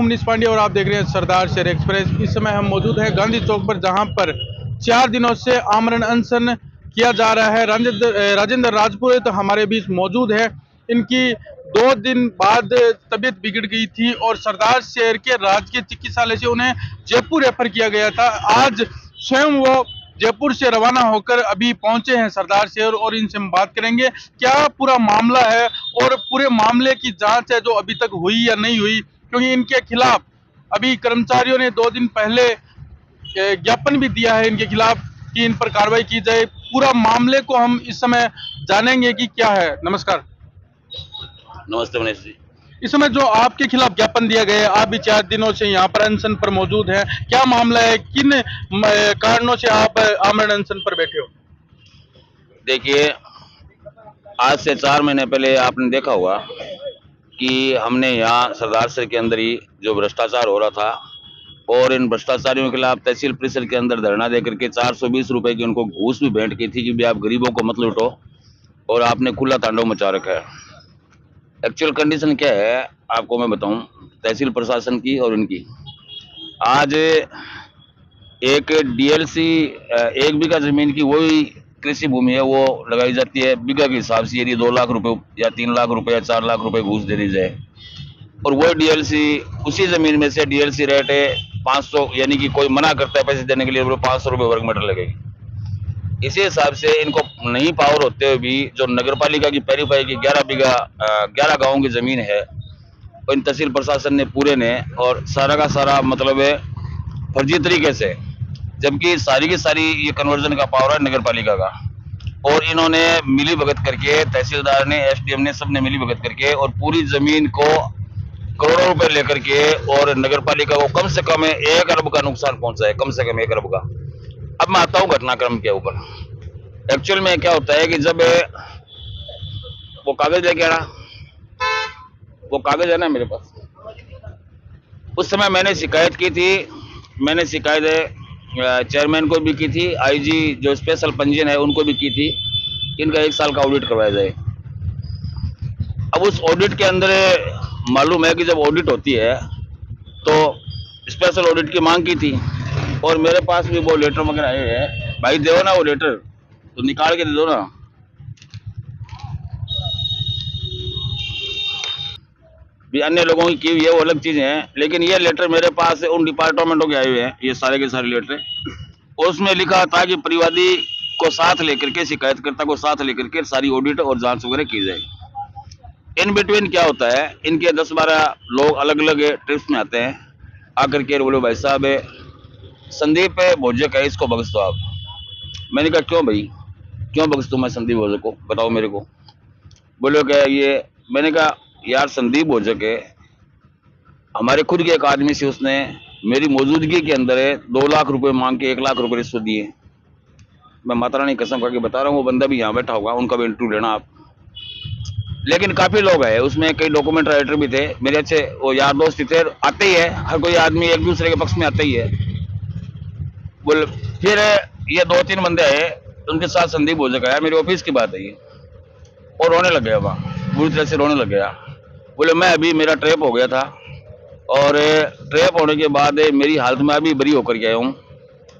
मनीष पांडे और आप देख रहे हैं सरदार शहर एक्सप्रेस। इस समय हम मौजूद हैं गांधी चौक पर, जहां पर 4 दिनों से आमरण अनशन किया जा रहा है। राजेंद्र राजपुरोहित तो हमारे बीच मौजूद है। इनकी 2 दिन बाद तबीयत बिगड़ गई थी और सरदार शहर के राजकीय चिकित्सालय से उन्हें जयपुर रेफर किया गया था। आज स्वयं वो जयपुर से रवाना होकर अभी पहुंचे हैं सरदार शहर और इनसे हम बात करेंगे क्या पूरा मामला है और पूरे मामले की जांच है जो अभी तक हुई या नहीं हुई, क्योंकि इनके खिलाफ अभी कर्मचारियों ने 2 दिन पहले ज्ञापन भी दिया है इनके खिलाफ कि इन पर कार्रवाई की जाए। पूरा मामले को हम इस समय जानेंगे कि क्या है। नमस्कार। नमस्ते मनीष जी। इस समय जो आपके खिलाफ ज्ञापन दिया गया है, आप भी 4 दिनों से यहाँ पर अनशन पर मौजूद हैं, क्या मामला है, किन कारणों से आप आमरण अनशन पर बैठे हो? देखिए, आज से 4 महीने पहले आपने देखा होगा कि हमने यहाँ सरदार शहर के अंदर ही जो भ्रष्टाचार हो रहा था और इन भ्रष्टाचारियों के खिलाफ तहसील परिसर के अंदर धरना देकर के 420 रुपए की उनको घूस भी भेंट की थी कि भी आप गरीबों को मत लूटो, और आपने खुला तांडव मचा रखा है। एक्चुअल कंडीशन क्या है आपको मैं बताऊं, तहसील प्रशासन की और इनकी। आज एक डीएलसी 1 बीघा जमीन की वही कृषि भूमि है, वो लगाई जाती है बीघा के हिसाब से। यदि 2 लाख रुपए या 3 लाख रुपए या 4 लाख रुपए घूस दे दी जाए, और वो डीएलसी उसी जमीन में से डीएलसी रेट है 500, यानी कि कोई मना करता है पैसे देने के लिए 500 रुपए वर्ग मीटर लगेगी। इसी हिसाब से इनको नहीं पावर होते हुए भी जो नगर पालिका की पैरीफाई की 11 बीघा 11 गाँव की जमीन है, और इन तहसील प्रशासन ने पूरे ने और सारा का सारा मतलब है फर्जी तरीके से, जबकि सारी की सारी ये कन्वर्जन का पावर है नगर पालिका का, और इन्होंने मिली भगत करके, तहसीलदार ने, एसडीएम ने, सबने मिली भगत करके और पूरी जमीन को करोड़ों रुपए लेकर के और नगर पालिका को कम से कम 1 अरब का नुकसान पहुंचा है, कम से कम 1 अरब का। अब मैं आता हूँ घटनाक्रम के ऊपर। एक्चुअल में क्या होता है कि जब वो कागज लेके आना, वो कागज है ना मेरे पास, उस समय मैंने शिकायत की थी। मैंने शिकायत चेयरमैन को भी की थी, आईजी जो स्पेशल पंजीयन है उनको भी की थी, इनका 1 साल का ऑडिट करवाया जाए। अब उस ऑडिट के अंदर मालूम है कि जब ऑडिट होती है तो स्पेशल ऑडिट की मांग की थी, और मेरे पास भी वो लेटर वगैरह आए हैं। भाई दो ना वो लेटर, तो निकाल के दे दो ना। भी अन्य लोगों की हुई है वो अलग चीजें हैं, लेकिन ये लेटर मेरे पास उन डिपार्टमेंटों के आए हुए हैं, ये सारे के सारे लेटर। उसमें लिखा था कि परिवादी को साथ लेकर के, शिकायतकर्ता को साथ लेकर के सारी ऑडिट और जांच वगैरह की जाए। इन बिटवीन क्या होता है, इनके 10-12 लोग अलग अलग ट्रिप्स में आते हैं, आकर के बोले भाई साहब संदीप भोजक है, इसको बख्श दो आप। मैंने कहा क्यों भाई, क्यों बख्श दूं मैं संदीप भोजक को, बताओ मेरे को। बोले क्या ये, मैंने कहा यार संदीप भोजक है, हमारे खुद के एक आदमी से उसने मेरी मौजूदगी के अंदर 2 लाख रुपए मांग के 1 लाख रुपए रिश्वत दिए। मैं माता रानी कसम करके बता रहा हूँ, वो बंदा भी यहाँ बैठा होगा, उनका भी इंटरव्यू लेना आप। लेकिन काफी लोग आए, उसमें कई डॉक्यूमेंट राइटर भी थे, मेरे अच्छे वो यार दोस्त थे। आते ही है, हर कोई आदमी एक दूसरे के पक्ष में आता ही है। बोले फिर ये 2-3 बंदे आए, उनके साथ संदीप भोजक आया, मेरे ऑफिस की बात है ये, और रोने लग गया, वहाँ बुरी तरह से रोने लग गया। बोले मैं अभी मेरा ट्रैप हो गया था, और ट्रैप होने के बाद मेरी हालत में अभी बरी होकर के आया हूँ,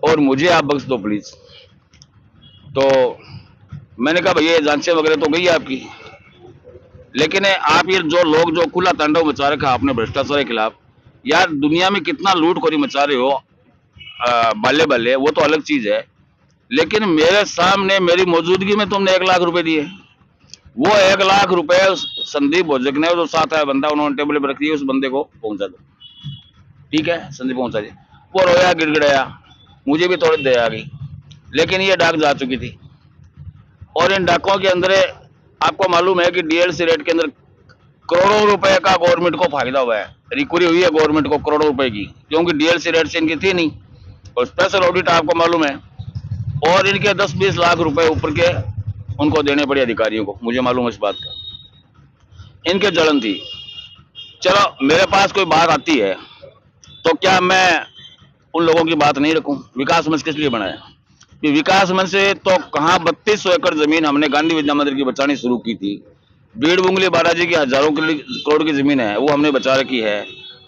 और मुझे आप बख्श दो प्लीज। तो मैंने कहा भैया जांचें वगैरह तो गई आपकी, लेकिन आप ये जो लोग जो खुला तांडव मचा रखा आपने भ्रष्टाचार के खिलाफ, यार दुनिया में कितना लूटखोरी मचा रहे हो बाले बाले, वो तो अलग चीज है, लेकिन मेरे सामने मेरी मौजूदगी में तुमने 1 लाख रुपए दिए। वो 1 लाख रुपए संदीप भोजक ने, जो साथ आया बंदा, उन्होंने टेबल पर रख दिए, उस बंदे को पहुंचा दो। ठीक है, संदीप पहुंचा दिया। वो रोया गिड़गिड़ाया, मुझे भी थोड़ी दया आ गई, लेकिन ये डाक जा चुकी थी। और इन डाकों के अंदर आपको मालूम है कि डीएलसी रेट के अंदर करोड़ों रुपए का गवर्नमेंट को फायदा हुआ है, रिकवरी हुई है गवर्नमेंट को करोड़ों रुपए की, क्योंकि डीएलसी रेट से इनकी थी नहीं, और स्पेशल ऑडिट आपको मालूम है, और इनके 10-20 लाख रुपए ऊपर के उनको देने पड़े अधिकारियों को, मुझे मालूम है इस बात का। इनके जलन थी। चलो मेरे पास कोई बात आती है तो क्या मैं उन लोगों की बात नहीं रखूं? विकास मंच किस लिए बनाया? विकास मंच से तो कहाँ 3200 एकड़ जमीन हमने गांधी विद्या मंदिर की बचानी शुरू की थी। बीड़ बुंगली बालाजी की हजारों करोड़ की जमीन है, वो हमने बचा रखी है।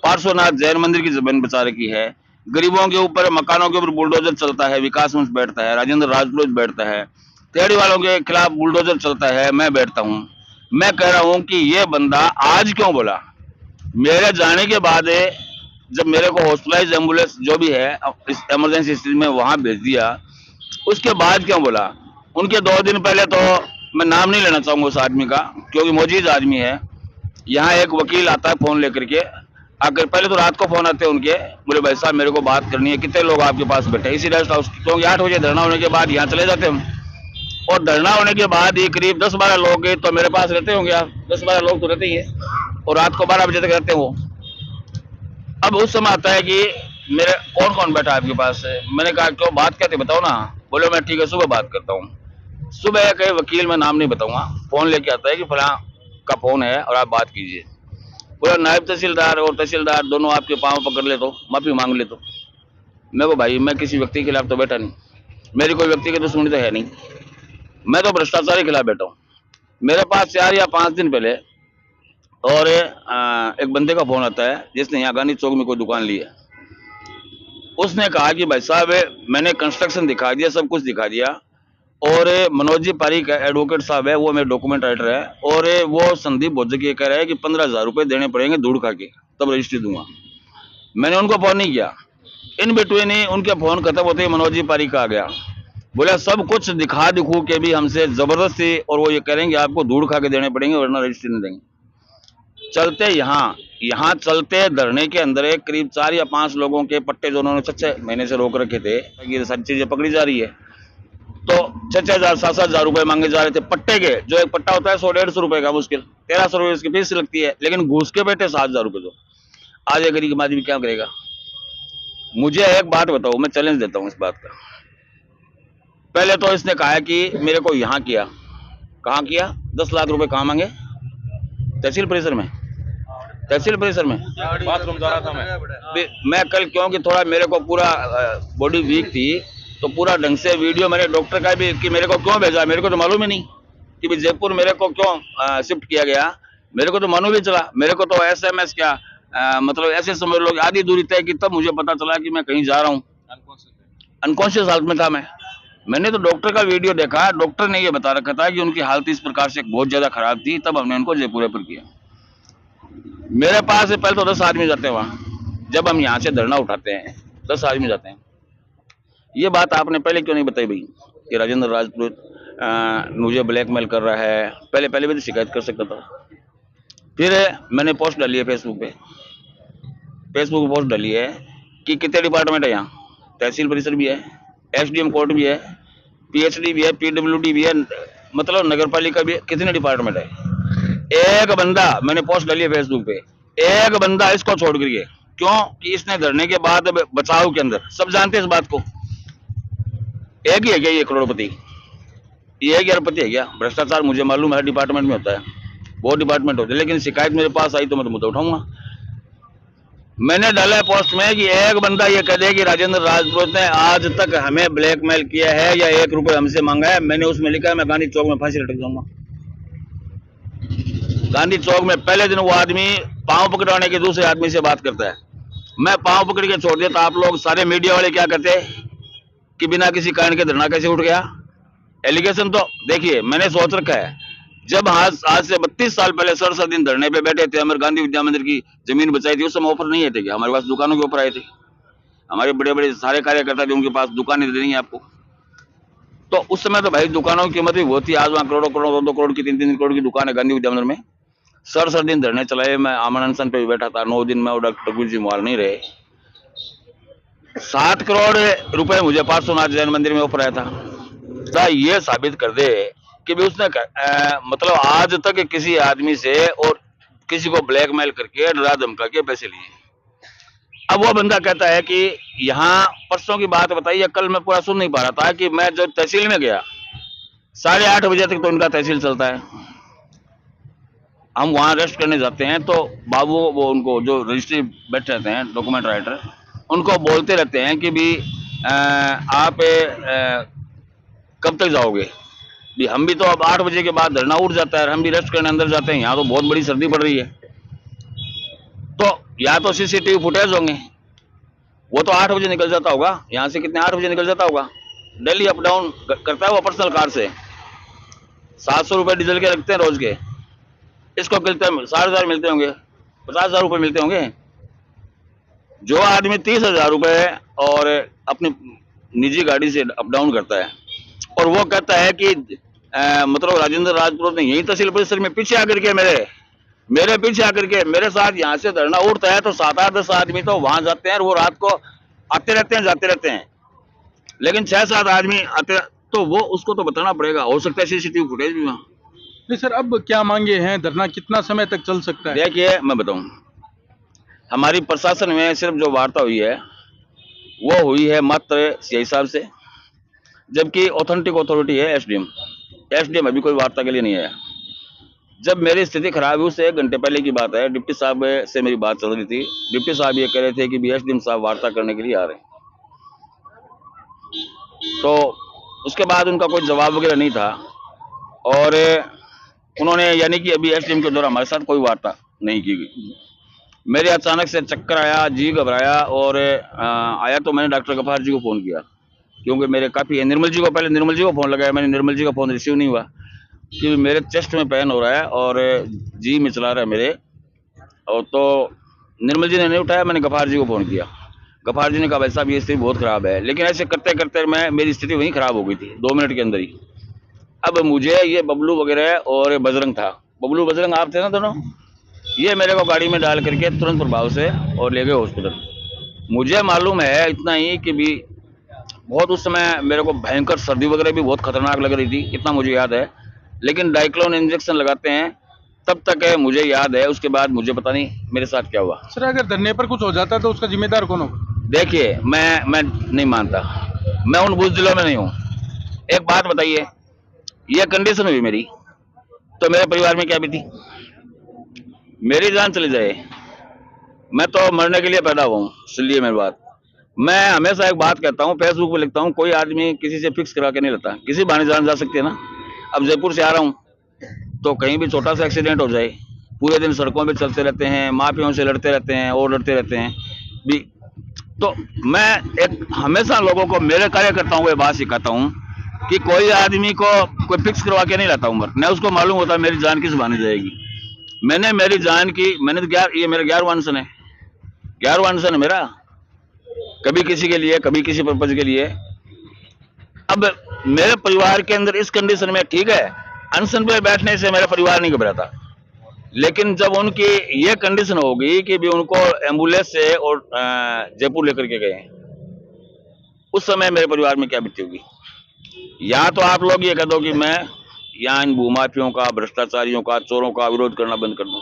पार्श्वनाथ जैन मंदिर की जमीन बचा रखी है, गरीबों के ऊपर, मकानों के ऊपर बुलडोजर चलता है, विकास मंच बैठता है, राजेंद्र राजपुरोहित बैठता है, तेड़ी वालों के खिलाफ बुलडोजर चलता है, मैं बैठता हूँ। मैं कह रहा हूँ कि ये बंदा आज क्यों बोला? मेरे जाने के बाद जब मेरे को हॉस्पिटलाइज एम्बुलेंस जो भी है इस इमरजेंसी स्थिति में वहां भेज दिया, उसके बाद क्यों बोला? उनके 2 दिन पहले तो मैं नाम नहीं लेना चाहूंगा उस आदमी का, क्योंकि मोजीज आदमी है। यहाँ एक वकील आता है फोन लेकर के, आकर पहले तो रात को फोन आते हैं उनके, बोले भाई साहब मेरे को बात करनी है, कितने लोग आपके पास बैठे इसी रेस्ट हाउस, क्योंकि 8 बजे धरना होने के बाद यहाँ चले जाते हम, और धरना होने के बाद ये करीब 10-12 लोग तो मेरे पास रहते होंगे, आप 10-12 लोग तो रहते ही है, और रात को 12 बजे तक रहते हैं वो। अब उस समय आता है कि मेरे कौन कौन बैठा आपके पास है? मैंने कहा क्यों, बात क्या थी बताओ ना। बोले मैं ठीक है सुबह बात करता हूँ। सुबह कई वकील, मैं नाम नहीं बताऊंगा, फोन लेके आता है कि फला का फोन है और आप बात कीजिए। बोला नायब तहसीलदार और तहसीलदार दोनों आपके पांव पकड़ ले तो माफी मांग ले तो। मैं को भाई मैं किसी व्यक्ति के खिलाफ तो बैठा नहीं, मेरी कोई व्यक्ति की दुश्मनी तो है नहीं, मैं तो भ्रष्टाचार के खिलाफ बैठा हूँ। मेरे पास 4 या 5 दिन पहले और एक बंदे का फोन आता है जिसने यहाँ गांधी चौक में कोई दुकान ली है। उसने कहा कि भाई साहब मैंने कंस्ट्रक्शन दिखा दिया, सब कुछ दिखा दिया, और मनोज जी पारिक एडवोकेट साहब है, वो मेरे डॉक्यूमेंट राइटर है, और वो संदीप भोजक ये कह रहा है कि 15,000 रुपये देने पड़ेंगे धूड़ खा के तब रजिस्ट्री दूंगा। मैंने उनको फोन नहीं किया, इन बिटवीन ही उनके फोन खत्म होते ही मनोज जी पारिक आ गया, बोला सब कुछ दिखा दिखू के भी हमसे जबरदस्ती, और वो ये करेंगे आपको धूड़ खा के देने पड़ेंगे वरना रजिस्ट्री नहीं देंगे। चलते यहाँ चलते धरने के अंदर एक करीब 4 या 5 लोगों के पट्टे जो उन्होंने 6 महीने से रोक रखे थे, ये सारी चीजें पकड़ी जा रही है, तो 6,000 7,000 रुपए मांगे जा रहे थे पट्टे के। जो एक पट्टा होता है 100-150 रुपए का मुश्किल, 1,300 रुपए उसकी फीस लगती है, लेकिन घूस के बैठे 7,000 रुपए दो। आज एक गरीब आदमी क्या करेगा? मुझे एक बात बताओ, मैं चैलेंज देता हूँ इस बात का। पहले तो इसने कहा कि मेरे को यहाँ किया, कहाँ किया? 10 लाख रुपए कहाँ मांगे? तहसील परिसर में, तहसील परिसर में बाथरूम जा रहा था मैं कल, क्योंकि थोड़ा मेरे को पूरा बॉडी वीक थी, तो पूरा ढंग से वीडियो मैंने डॉक्टर का भी कि मेरे को क्यों भेजा, मेरे को तो मालूम ही नहीं कि भी जयपुर मेरे को क्यों शिफ्ट किया गया, मेरे को तो मालूम ही चला। मेरे को तो SMS क्या मतलब ऐसे समझ लो आधी दूरी तय की, तब मुझे पता चला कि मैं कहीं जा रहा हूँ। अनकॉन्शियस हालत में था मैं। मैंने तो डॉक्टर का वीडियो देखा, डॉक्टर ने ये बता रखा था कि उनकी हालत इस प्रकार से बहुत ज्यादा खराब थी, तब हमने उनको जयपुर रेफर किया। मेरे पास से पहले तो 10 आदमी जाते हैं वहाँ, जब हम यहाँ से धरना उठाते हैं 10 आदमी जाते हैं। ये बात आपने पहले क्यों नहीं बताई भाई कि राजेंद्र राजपूत मुझे ब्लैकमेल कर रहा है? पहले भी तो शिकायत कर सकता था। फिर मैंने पोस्ट डाली है फेसबुक पे पोस्ट डाली है कि कितने डिपार्टमेंट है यहाँ, तहसील परिसर भी है, SDM कोर्ट भी है, PhD भी है, PWD भी है, मतलब नगर पालिका भी है, कितने डिपार्टमेंट है। एक बंदा, मैंने पोस्ट डाली है फेसबुक पे, एक बंदा इसको छोड़ करके, क्यों कि इसने धरने के बाद बचाव के अंदर, सब जानते हैं इस बात को, एक ही है क्या ये करोड़पति? ये एक अरबपति है क्या? भ्रष्टाचार मुझे मालूम है डिपार्टमेंट में होता है, बहुत डिपार्टमेंट होते हैं, लेकिन शिकायत मेरे पास आई तो मैं तो मुद्दा उठाऊंगा। मैंने डाला है पोस्ट में कि एक बंदा ये कह दे कि राजेंद्र राजपूत ने आज तक हमें ब्लैकमेल किया है या 1 रुपए हमसे मांगा है। मैंने उसमें लिखा है मैं गांधी चौक में फांसी लटक जाऊंगा। गांधी चौक में पहले दिन वो आदमी पांव पकड़वाने के दूसरे आदमी से बात करता है, मैं पांव पकड़ के छोड़ दिया, तो आप लोग सारे मीडिया वाले क्या करते कि बिना किसी कारण के धरना कैसे उठ गया? एलिगेशन तो देखिए मैंने सोच रखा है, जब आज से 32 साल पहले सर दिन धरने पे बैठे थे, अमर गांधी विद्या मंदिर की जमीन बचाई थी, उस समय ऑफर नहीं आए थे क्या? हमारे पास दुकानों के ऊपर आए थे, हमारे बड़े बड़े सारे कार्यकर्ता थे, उनके पास दुकानें देनी है आपको। तो उस समय तो भाई दुकानों की कीमत भी बहुत थी, आज वहाँ करोड़ों 2 करोड़ की 3 करोड़ की दुकान है गांधी विद्या मंदिर में। सर दिन धरने चलाए, मैं आमरण अनशन पे भी बैठा था 9 दिन में, और डॉक्टर गुरु जी मोहाल नहीं रहे। 7 करोड़ रुपए मुझे पार्श्वनाथ जैन मंदिर में ऑफर आया था। ये साबित कर दे कि भी उसने मतलब आज तक किसी आदमी से और किसी को ब्लैकमेल करके डरा धमका के पैसे लिए। अब वो बंदा कहता है कि यहाँ परसों की बात बताइए, कल मैं पूरा सुन नहीं पा रहा था कि मैं जो तहसील में गया 8:30 बजे तक तो इनका तहसील चलता है, हम वहाँ रेस्ट करने जाते हैं, तो बाबू वो उनको जो रजिस्ट्री बैठे रहते हैं डॉक्यूमेंट राइटर, उनको बोलते रहते हैं कि भी आप कब तक जाओगे? भी हम भी तो अब 8 बजे के बाद धरना उठ जाता है, हम भी रेस्ट करने अंदर जाते हैं, यहाँ तो बहुत बड़ी सर्दी पड़ रही है। तो या तो सीसीटीवी फुटेज होंगे, वो तो 8 बजे निकल जाता होगा यहाँ से, कितने 8 बजे निकल जाता होगा, डेली अप डाउन करता है वो पर्सनल कार से। 700 रुपये डीजल के लगते हैं रोज के, इसको मिलते हैं 60,000 मिलते होंगे, 50,000 रुपये मिलते होंगे। जो आदमी 30,000 रुपये और अपनी निजी गाड़ी से अप डाउन करता है और वो कहता है कि मतलब राजेंद्र राजपुरोहित ने यही तहसील परिसर में पीछे आकर के मेरे पीछे आकर के मेरे साथ यहाँ से धरना उठता है, तो 7-8-10 आदमी तो वहां जाते हैं और वो रात को आते रहते हैं जाते रहते हैं, लेकिन 6-7 आदमी आते, तो वो उसको तो बताना पड़ेगा। हो सकता है सीसीटीवी फुटेज भी वहाँ। नहीं सर, अब क्या मांगे हैं? धरना कितना समय तक चल सकता है? देखिए मैं बताऊं, हमारी प्रशासन में सिर्फ जो वार्ता हुई है वो हुई है मात्र सीआई साहब से, जबकि ऑथेंटिक अथॉरिटी है एसडीएम अभी कोई वार्ता के लिए नहीं आया। जब मेरी स्थिति खराब हुई उससे 1 घंटे पहले की बात है, डिप्टी साहब से मेरी बात चल रही थी। डिप्टी साहब ये कह रहे थे कि भी एसडीएम साहब वार्ता करने के लिए आ रहे हैं, तो उसके बाद उनका कोई जवाब वगैरह नहीं था और उन्होंने यानी कि अभी एसडीएम के द्वारा हमारे साथ कोई वार्ता नहीं की गई। मेरे अचानक से चक्कर आया, जी घबराया और आया तो मैंने डॉक्टर गफार जी को फ़ोन किया, क्योंकि मेरे काफ़ी निर्मल जी को फ़ोन लगाया, मैंने निर्मल जी का फ़ोन रिसीव नहीं हुआ कि मेरे चेस्ट में पेन हो रहा है और जी में चला रहा है मेरे, और तो निर्मल जी ने नहीं उठाया। मैंने गफार जी को फ़ोन किया, गफार जी ने कहा भाई साहब ये स्थिति बहुत ख़राब है, लेकिन ऐसे करते करते मेरी स्थिति वहीं ख़राब हो गई थी 2 मिनट के अंदर ही। अब मुझे ये बबलू वगैरह और बजरंग था, बबलू बजरंग आप थे ना दोनों, ये मेरे को गाड़ी में डाल करके तुरंत प्रभाव से और ले गए हॉस्पिटल। मुझे मालूम है इतना ही कि भी बहुत उस समय मेरे को भयंकर सर्दी वगैरह भी बहुत खतरनाक लग रही थी, इतना मुझे याद है, लेकिन डाइक्लोन इंजेक्शन लगाते हैं तब तक है मुझे याद है, उसके बाद मुझे पता नहीं मेरे साथ क्या हुआ। सर अगर धरने पर कुछ हो जाता तो उसका जिम्मेदार कौन होगा? देखिए मैं नहीं मानता, मैं उन बुज़दिलों में नहीं हूँ। एक बात बताइए, ये कंडीशन हुई मेरी तो मेरे परिवार में क्या बीती? मेरी जान चली जाए, मैं तो मरने के लिए पैदा हुआ हूँ। सुनिए मेरी बात, मैं हमेशा एक बात कहता हूँ, फेसबुक पे लिखता हूँ, कोई आदमी किसी से फिक्स करा के नहीं लेता, किसी बहाने जान जा सकती है ना। अब जयपुर से आ रहा हूँ तो कहीं भी छोटा सा एक्सीडेंट हो जाए, पूरे दिन सड़कों पे चलते रहते हैं, माफियाओं से लड़ते रहते हैं और लड़ते रहते हैं भी, तो मैं एक हमेशा लोगों को, मेरे कार्यकर्ताओं को ये बात सिखाता हूँ कि कोई आदमी को कोई फिक्स करवा के नहीं लाता हूँ मैं, उसको मालूम होता है मेरी जान किस बहाने जाएगी। मैंने मेरी जान की, मैंने तो ये मेरा 11वां अनशन है, 11वां अनशन है मेरा, कभी किसी के लिए कभी किसी पर्पज के लिए। अब मेरे परिवार के अंदर इस कंडीशन में, ठीक है अनशन पे बैठने से मेरा परिवार नहीं घबराता, लेकिन जब उनकी ये कंडीशन होगी कि भी उनको एम्बुलेंस से और जयपुर लेकर के गए, उस समय मेरे परिवार में क्या बीती होगी। या तो आप लोग ये कह दो कि मैं यहाँ इन भूमाफियों का, भ्रष्टाचारियों का, चोरों का विरोध करना बंद कर दूं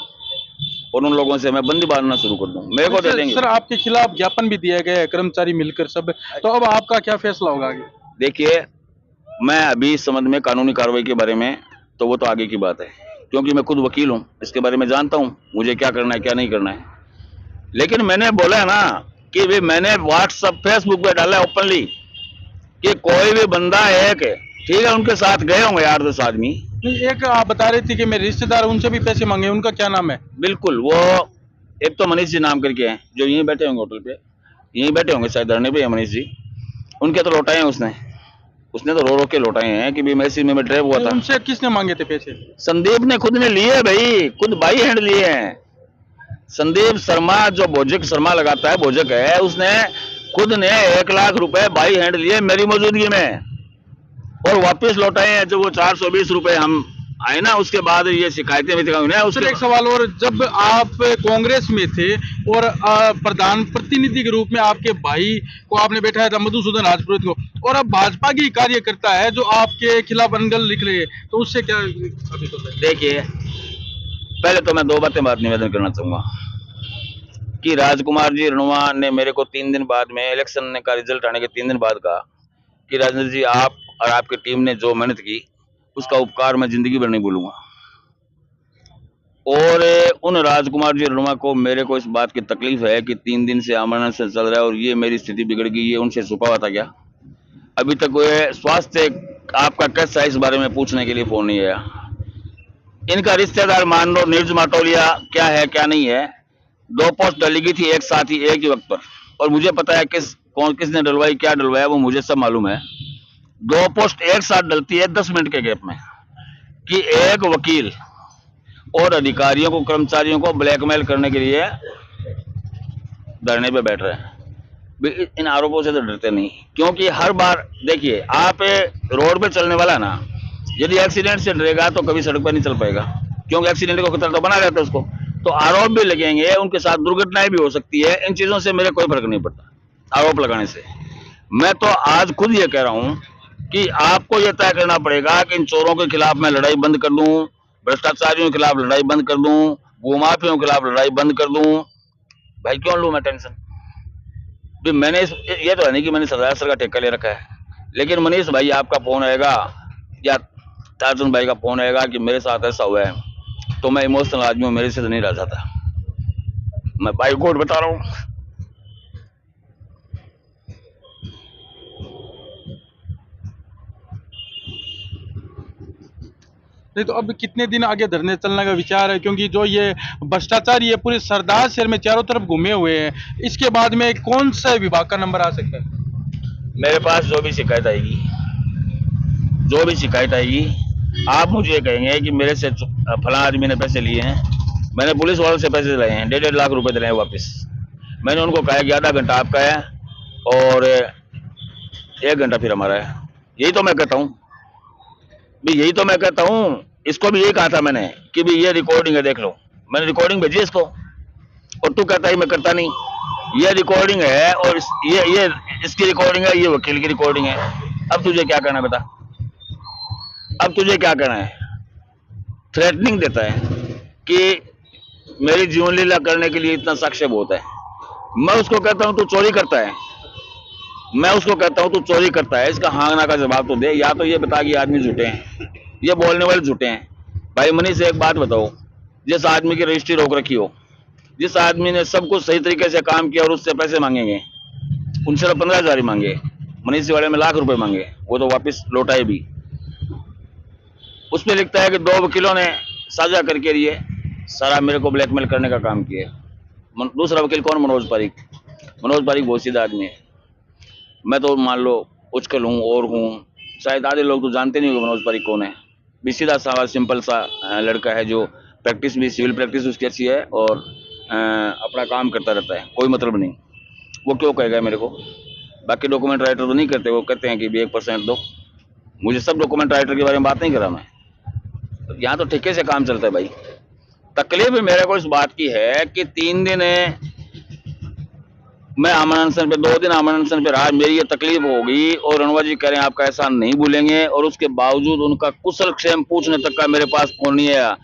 और उन लोगों से मैं बंदी बांधना शुरू कर दूं, मेरे को दे देंगे। सर आपके खिलाफ ज्ञापन भी दिया गया है, कर्मचारी मिलकर सब, तो अब आपका क्या फैसला होगा आगे? देखिए मैं अभी इस संबंध में कानूनी कार्रवाई के बारे में तो वो तो आगे की बात है, क्योंकि मैं खुद वकील हूँ, इसके बारे में जानता हूँ मुझे क्या करना है क्या नहीं करना है। लेकिन मैंने बोला है ना कि भाई मैंने व्हाट्सएप फेसबुक पे डाला है ओपनली कि कोई भी बंदा एक, ठीक है उनके साथ गए होंगे 8-10 आदमी। एक आप बता रहे थे कि मेरे रिश्तेदार उनसे भी पैसे मांगे, उनका क्या नाम है? बिल्कुल, वो एक तो मनीष जी नाम करके हैं जो यहीं बैठे होंगे होटल पे, यहीं बैठे होंगे शायद, धरने पे है मनीष जी, उनके तो लौटाए हैं उसने तो रो के लौटाए हैं कि भी मैं इसी में ड्राइव हुआ था। उनसे किसने मांगे थे पैसे? संदीप ने खुद ने लिए भाई, खुद बाई हैंड लिए हैं। संदीप शर्मा जो भोजक शर्मा लगाता है, भोजक है, उसने खुद ने 1 लाख रुपए बाई हैंड लिए मेरी मौजूदगी में और वापस लौटाए हैं। जो वो 420 रुपए हम आए ना, उसके बाद ये शिकायतें भी दिखाई। उससे एक सवाल और, जब आप कांग्रेस में थे और प्रधान प्रतिनिधि के रूप में आपके भाई को आपने बैठाया था, मधुसूदन राजपुरोहित को, और अब भाजपा की कार्यकर्ता है जो आपके खिलाफ अनगल लिख रहे हैं, तो उससे क्या अभी तो? देखिए पहले तो मैं 2 बात निवेदन करना चाहूंगा कि राजकुमार जी रणवा ने मेरे को 3 दिन बाद में, इलेक्शन का रिजल्ट आने के 3 दिन बाद कहा कि राजेंद्र जी आप और आपकी टीम ने जो मेहनत की उसका उपकार मैं जिंदगी भर नहीं भूलूंगा। और उन राजकुमार जी रणवा को, मेरे को इस बात की तकलीफ है कि 3 दिन से आमरण से चल रहा है और ये मेरी स्थिति बिगड़ गई, ये उनसे छुपा हुआ था क्या? अभी तक कोई स्वास्थ्य आपका कैसा है इस बारे में पूछने के लिए फोन नहीं आया। इनका रिश्तेदार मान लो नीरज माटोलिया क्या है क्या नहीं है, 2 पोस्ट डली गई थी एक साथ ही एक ही वक्त पर, और मुझे पता है किसने डलवाई, क्या डलवाया, वो मुझे सब मालूम है। 2 पोस्ट एक साथ डलती है 10 मिनट के गैप में, कि एक वकील और अधिकारियों को, कर्मचारियों को ब्लैकमेल करने के लिए धरने पे बैठ रहे हैं। इन आरोपों से तो डरते नहीं, क्योंकि हर बार देखिए, आप रोड पे चलने वाला ना, यदि एक्सीडेंट से डरेगा तो कभी सड़क पर नहीं चल पाएगा, क्योंकि एक्सीडेंट को खतरा तो बना रहता है उसको। तो आरोप भी लगेंगे, उनके साथ दुर्घटनाएं भी हो सकती है। इन चीजों से मेरे कोई फर्क नहीं पड़ता आरोप लगाने से। मैं तो आज खुद ये कह रहा हूं कि आपको ये तय करना पड़ेगा कि इन चोरों के खिलाफ मैं लड़ाई बंद कर दूं, भ्रष्टाचारियों के खिलाफ लड़ाई बंद कर दूं, भूमाफियों के खिलाफ लड़ाई बंद कर दूं। भाई क्यों लूं मैं टेंशन? भी मैंने ये तो है नहीं कि मैंने सरदार सर का ठेका ले रखा है, लेकिन मनीष भाई आपका फोन आएगा या तारचंद भाई का फोन आएगा कि मेरे साथ ऐसा हुआ है, तो मैं इमोशनल आदमी हूं, मेरे से तो नहीं रह जाता। मैं भाई कोट बता रहा हूं। नहीं तो अब कितने दिन आगे धरने चलने का विचार है? क्योंकि जो ये भ्रष्टाचार ये पूरे सरदार शहर में चारों तरफ घूमे हुए हैं, इसके बाद में कौन सा विभाग का नंबर आ सकता है? मेरे पास जो भी शिकायत आएगी, आप मुझे कहेंगे कि मेरे से फला आदमी ने पैसे लिए हैं, मैंने पुलिस वालों से पैसे दिलाए हैं, 1.5 लाख रुपए दिलाए वापस। मैंने उनको कहा कि आधा घंटा आपका है और 1 घंटा फिर हमारा है। यही तो मैं कहता हूँ, इसको भी यही कहा था मैंने कि भी ये रिकॉर्डिंग है, देख लो। मैंने रिकॉर्डिंग भेजी इसको, और तू कहता है मैं करता नहीं। ये रिकॉर्डिंग है, और ये इसकी रिकॉर्डिंग है, ये वकील की रिकॉर्डिंग है। अब तुझे क्या करना है बता? अब तुझे क्या करना है? थ्रेटनिंग देता है कि मेरी जीवन लीला करने के लिए इतना साक्ष्य बहुत है। मैं उसको कहता हूं तू चोरी करता है, इसका हाँ ना का जवाब तो दे। या तो ये बता कि आदमी झूठे हैं, ये बोलने वाले झूठे हैं। भाई मनीष एक बात बताओ, जिस आदमी की रजिस्ट्री रोक रखी हो, जिस आदमी ने सब कुछ सही तरीके से काम किया और उससे पैसे मांगेंगे, उनसे तो 15,000 ही मांगे, मनीष वाले में लाख रुपए मांगे, वो तो वापस लौटाए भी। उसमें लिखता है कि 2 वकीलों ने साझा करके लिए सारा मेरे को ब्लैकमेल करने का काम किया। दूसरा वकील कौन? मनोज पारिक बहुत सीधा आदमी है। मैं तो मान लो उचकल हूँ और हूँ, शायद आधे लोग तो जानते नहीं होंगे मनोज पारिक कौन है। भी सीधा सा सिंपल सा लड़का है, जो प्रैक्टिस भी, सिविल प्रैक्टिस उसकी अच्छी है, और अपना काम करता रहता है, कोई मतलब नहीं। वो क्यों कहेगा मेरे को? बाकी डॉक्यूमेंट राइटर तो नहीं करते, वो कहते हैं कि भी 1% दो। मुझे सब डॉक्यूमेंट राइटर के बारे में बात नहीं करा मैं। यहाँ तो ठेके से काम चलता है भाई। तकलीफ मेरे को इस बात की है कि 3 दिन मैं आमरण अनशन पे, 2 दिन आमरण अनशन पे रहा, मेरी ये तकलीफ होगी, और रणवा जी कह रहे हैं आपका एहसान नहीं भूलेंगे, और उसके बावजूद उनका कुशल क्षेम पूछने तक का मेरे पास फोन नहीं आया।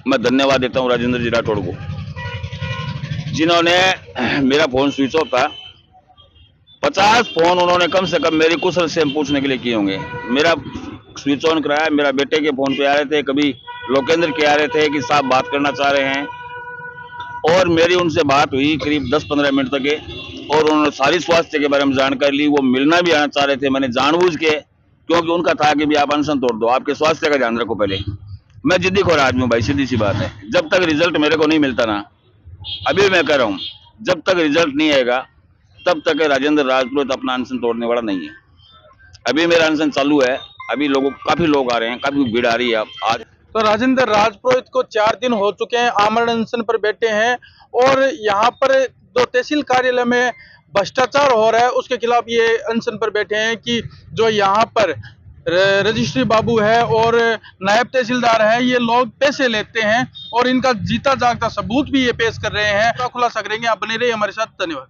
मैं धन्यवाद देता हूँ राजेंद्र जी राठौड़ को, जिन्होंने, मेरा फोन स्विच ऑफ था, 50 फोन उन्होंने कम से कम मेरी कुशल क्षेम पूछने के लिए किए होंगे। मेरा स्विच ऑन कराया, मेरा बेटे के फोन पे आ रहे थे, कभी लोकेंद्र के आ रहे थे कि साहब बात करना चाह रहे हैं, और मेरी उनसे बात हुई करीब 10-15 मिनट तक के, और उन्होंने सारी स्वास्थ्य के बारे में जानकारी ली। वो मिलना भी आना चाह रहे थे, मैंने जानबूझ के, क्योंकि उनका था कि भी आप अनशन तोड़ दो, आपके स्वास्थ्य का ध्यान रखो पहले। मैं जिद्दी खोर आदमी हूँ भाई, सीधी सी बात है। जब तक रिजल्ट मेरे को नहीं मिलता ना, अभी मैं कह रहा हूँ, जब तक रिजल्ट नहीं आएगा तब तक राजेंद्र राजपुरोहित अपना अनशन तोड़ने वाला नहीं है। अभी मेरा अनशन चालू है, अभी काफी लोग आ रहे हैं, काफी भीड़ आ रही है आज। तो राजेंद्र राजपुरोहित को 4 दिन हो चुके हैं, आमरण अनशन पर बैठे हैं, और यहाँ पर जो तहसील कार्यालय में भ्रष्टाचार हो रहा है उसके खिलाफ ये अनशन पर बैठे हैं कि जो यहाँ पर रजिस्ट्री बाबू है और नायब तहसीलदार है, ये लोग पैसे लेते हैं, और इनका जीता जागता सबूत भी ये पेश कर रहे हैं। खुलासा करेंगे, आप बने रहिए हमारे साथ। धन्यवाद।